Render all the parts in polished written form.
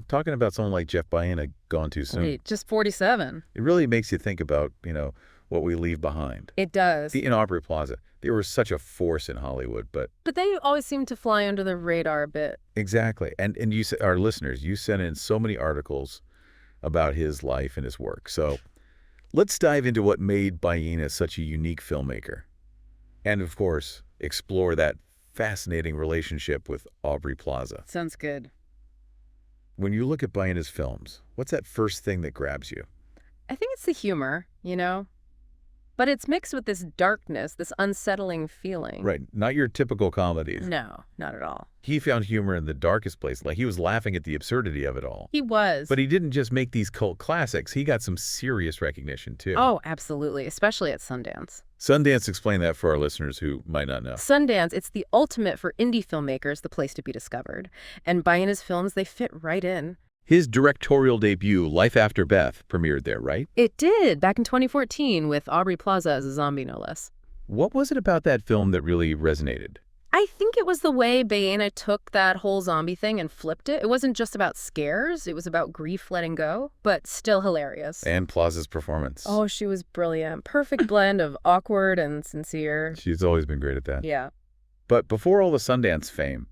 talking about someone like Jeff Baena gone too soon. Wait, just 47. It really makes you think about, what we leave behind. It does. Baena and Aubrey Plaza, they were such a force in Hollywood, but they always seem to fly under the radar a bit. exactly. And you, our listeners, you sent in so many articles about his life and his work. So let's dive into what made Baena such a unique filmmaker. And of course, explore that fascinating relationship with Aubrey Plaza. Sounds good. When you look at Baena's films, what's that first thing that grabs you? I think it's the humor, But it's mixed with this darkness, this unsettling feeling. Right. Not your typical comedies. No, not at all. He found humor in the darkest place. Like, he was laughing at the absurdity of it all. He was. But he didn't just make these cult classics. He got some serious recognition, too. Oh, absolutely. Especially at Sundance. Sundance, explain that for our listeners who might not know. Sundance, it's the ultimate for indie filmmakers, the place to be discovered. And Baena's films, they fit right in. His directorial debut, Life After Beth, premiered there, right? It did, back in 2014 with Aubrey Plaza as a zombie, no less. What was it about that film that really resonated? I think it was the way Baena took that whole zombie thing and flipped it. It wasn't just about scares. It was about grief letting go, but still hilarious. And Plaza's performance. Oh, she was brilliant. Perfect blend of awkward and sincere. She's always been great at that. Yeah. But before all the Sundance fame,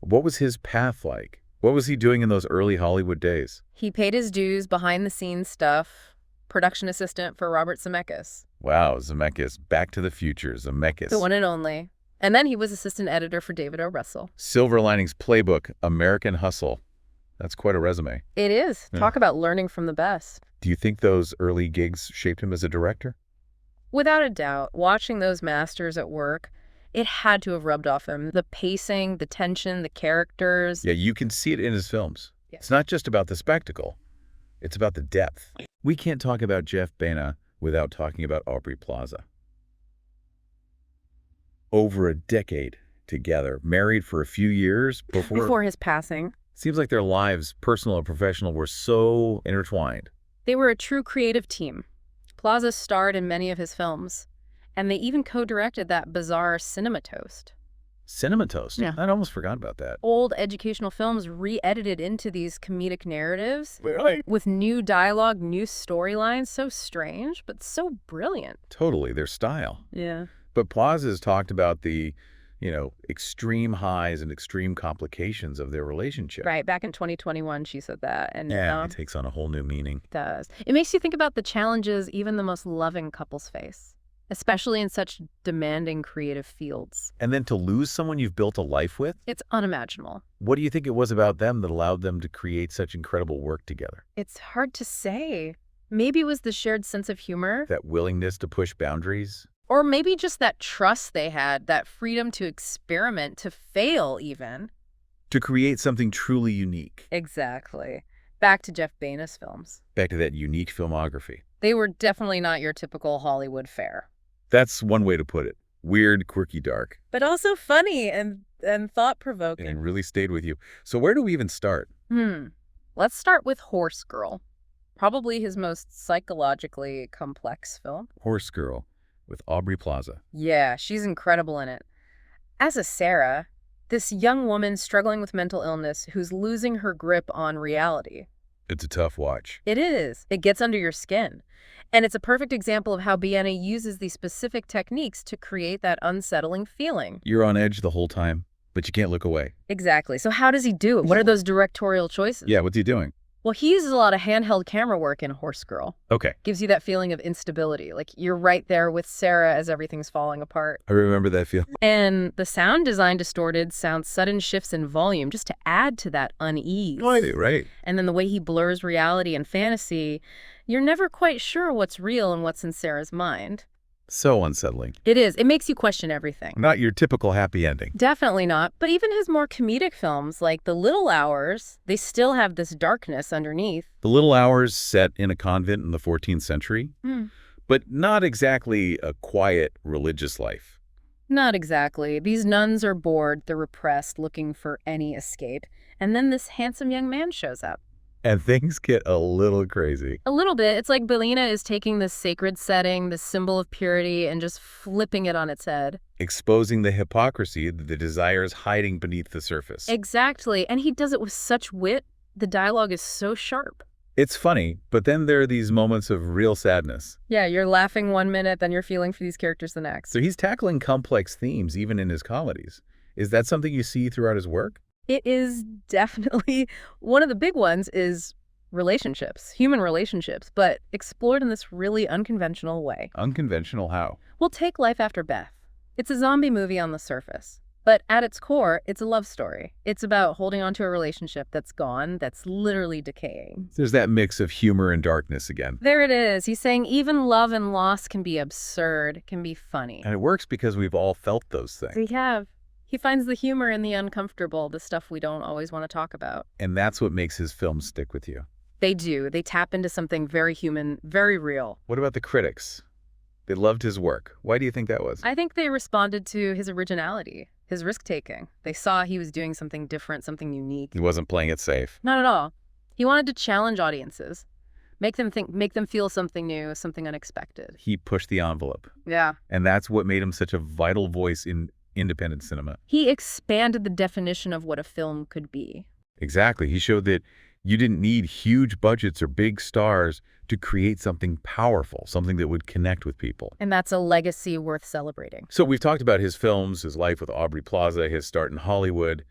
what was his path like? What was he doing in those early Hollywood days? He paid his dues, behind-the-scenes stuff, production assistant for Robert Zemeckis. Wow, Zemeckis. Back to the Future, Zemeckis. The one and only. And then he was assistant editor for David O. Russell. Silver Linings Playbook, American Hustle. That's quite a resume. It is. Yeah. Talk about learning from the best. Do you think those early gigs shaped him as a director? Without a doubt, watching those masters at work, it had to have rubbed off him. The pacing, the tension, the characters. Yeah, you can see it in his films. Yeah. It's not just about the spectacle. It's about the depth. We can't talk about Jeff Baena without talking about Aubrey Plaza. Over a decade together, married for a few years Before his passing. Seems like their lives, personal and professional, were so intertwined. They were a true creative team. Plaza starred in many of his films. And they even co-directed that bizarre Cinema Toast. Cinema Toast? Yeah. I'd almost forgot about that. Old educational films re-edited into these comedic narratives. Really? With new dialogue, new storylines. So strange, but so brilliant. Totally, their style. Yeah. But Plaza's talked about the, extreme highs and extreme complications of their relationship. Right. Back in 2021, she said that. And yeah, it takes on a whole new meaning. It does. It makes you think about the challenges even the most loving couples face, especially in such demanding creative fields. And then to lose someone you've built a life with? It's unimaginable. What do you think it was about them that allowed them to create such incredible work together? It's hard to say. Maybe it was the shared sense of humor. That willingness to push boundaries? Or maybe just that trust they had, that freedom to experiment, to fail even. To create something truly unique. Exactly. Back to Jeff Baena's films. Back to that unique filmography. They were definitely not your typical Hollywood fare. That's one way to put it. Weird, quirky, dark. But also funny and thought-provoking. And really stayed with you. So where do we even start? Let's start with Horse Girl. Probably his most psychologically complex film. Horse Girl with Aubrey Plaza. Yeah, she's incredible in it. As a Sarah, this young woman struggling with mental illness who's losing her grip on reality. It's a tough watch. It is. It gets under your skin. And it's a perfect example of how Baena uses these specific techniques to create that unsettling feeling. You're on edge the whole time, but you can't look away. Exactly. So how does he do it? What are those directorial choices? Yeah, what's he doing? Well, he uses a lot of handheld camera work in Horse Girl. Okay. Gives you that feeling of instability. Like you're right there with Sarah as everything's falling apart. I remember that feeling. And the sound design distorted sounds sudden shifts in volume just to add to that unease. Right. And then the way he blurs reality and fantasy, you're never quite sure what's real and what's in Sarah's mind. So unsettling. It is. It makes you question everything. Not your typical happy ending. Definitely not. But even his more comedic films, like The Little Hours, they still have this darkness underneath. The Little Hours set in a convent in the 14th century, but not exactly a quiet religious life. Not exactly. These nuns are bored, they're repressed, looking for any escape. And then this handsome young man shows up. And things get a little crazy. A little bit. It's like Baena is taking this sacred setting, this symbol of purity, and just flipping it on its head. exposing the hypocrisy, the desires hiding beneath the surface. Exactly, and he does it with such wit. The dialogue is so sharp. It's funny, but then there are these moments of real sadness. Yeah, you're laughing one minute, then you're feeling for these characters the next. So he's tackling complex themes even in his comedies. Is that something you see throughout his work? It is definitely one of the big ones is relationships, human relationships, but explored in this really unconventional way. Unconventional how? We'll take Life After Beth. It's a zombie movie on the surface, but at its core, it's a love story. It's about holding on to a relationship that's gone, that's literally decaying. There's that mix of humor and darkness again. There it is. He's saying even love and loss can be absurd, can be funny. And it works because we've all felt those things. We have. He finds the humor in the uncomfortable, the stuff we don't always want to talk about. And that's what makes his films stick with you. They do. They tap into something very human, very real. What about the critics? They loved his work. Why do you think that was? I think they responded to his originality, his risk-taking. They saw he was doing something different, something unique. He wasn't playing it safe. Not at all. He wanted to challenge audiences, make them think, make them feel something new, something unexpected. He pushed the envelope. Yeah. And that's what made him such a vital voice in independent cinema. He expanded the definition of what a film could be. Exactly. He showed that you didn't need huge budgets or big stars to create something powerful, something that would connect with people. And that's a legacy worth celebrating. So we've talked about his films, his life with Aubrey Plaza, his start in Hollywood.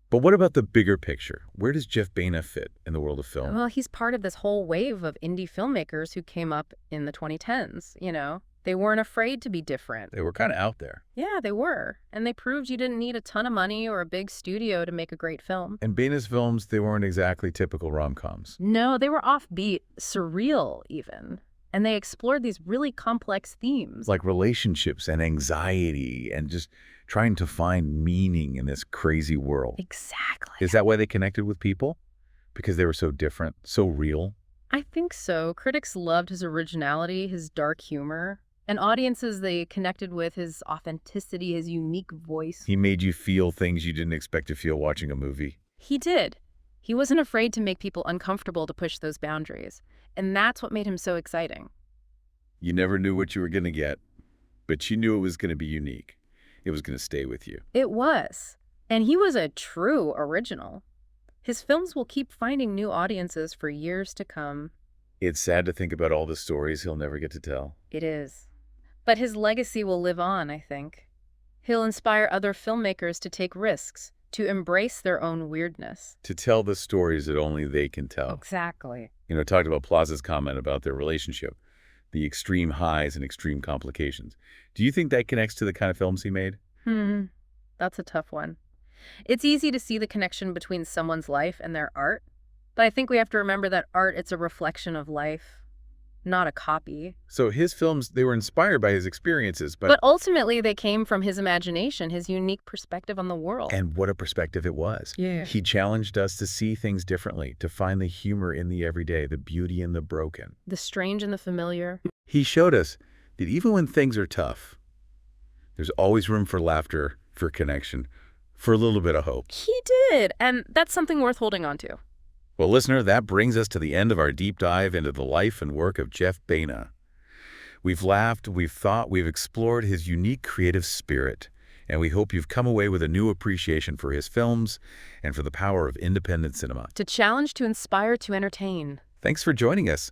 But what about the bigger picture? Where does Jeff Baena fit in the world of film? Well, he's part of this whole wave of indie filmmakers who came up in the 2010s, you know? They weren't afraid to be different. They were kind of out there. Yeah, they were. And they proved you didn't need a ton of money or a big studio to make a great film. And Baena's films, they weren't exactly typical rom-coms. No, they were offbeat, surreal even. And they explored these really complex themes. Like relationships and anxiety and just trying to find meaning in this crazy world. Exactly. Is that why they connected with people? Because they were so different, so real? I think so. Critics loved his originality, his dark humor. And audiences, they connected with his authenticity, his unique voice. He made you feel things you didn't expect to feel watching a movie. He did. He wasn't afraid to make people uncomfortable to push those boundaries. And that's what made him so exciting. You never knew what you were going to get, but you knew it was going to be unique. It was going to stay with you. It was. And he was a true original. His films will keep finding new audiences for years to come. It's sad to think about all the stories he'll never get to tell. It is. But his legacy will live on, I think. He'll inspire other filmmakers to take risks, to embrace their own weirdness. To tell the stories that only they can tell. Exactly. You know, talked about Plaza's comment about their relationship, the extreme highs and extreme complications. Do you think that connects to the kind of films he made? That's a tough one. It's easy to see the connection between someone's life and their art, but I think we have to remember that art, it's a reflection of life, not a copy. So his films, they were inspired by his experiences, but ultimately they came from his imagination, his unique perspective on the world. And what a perspective it was. Yeah. He challenged us to see things differently, to find the humor in the everyday, the beauty in the broken. The strange and the familiar. He showed us that even when things are tough, there's always room for laughter, for connection, for a little bit of hope. He did, and that's something worth holding on to. Well, listener, that brings us to the end of our deep dive into the life and work of Jeff Baena. We've laughed, we've thought, we've explored his unique creative spirit, and we hope you've come away with a new appreciation for his films and for the power of independent cinema. To challenge, to inspire, to entertain. Thanks for joining us.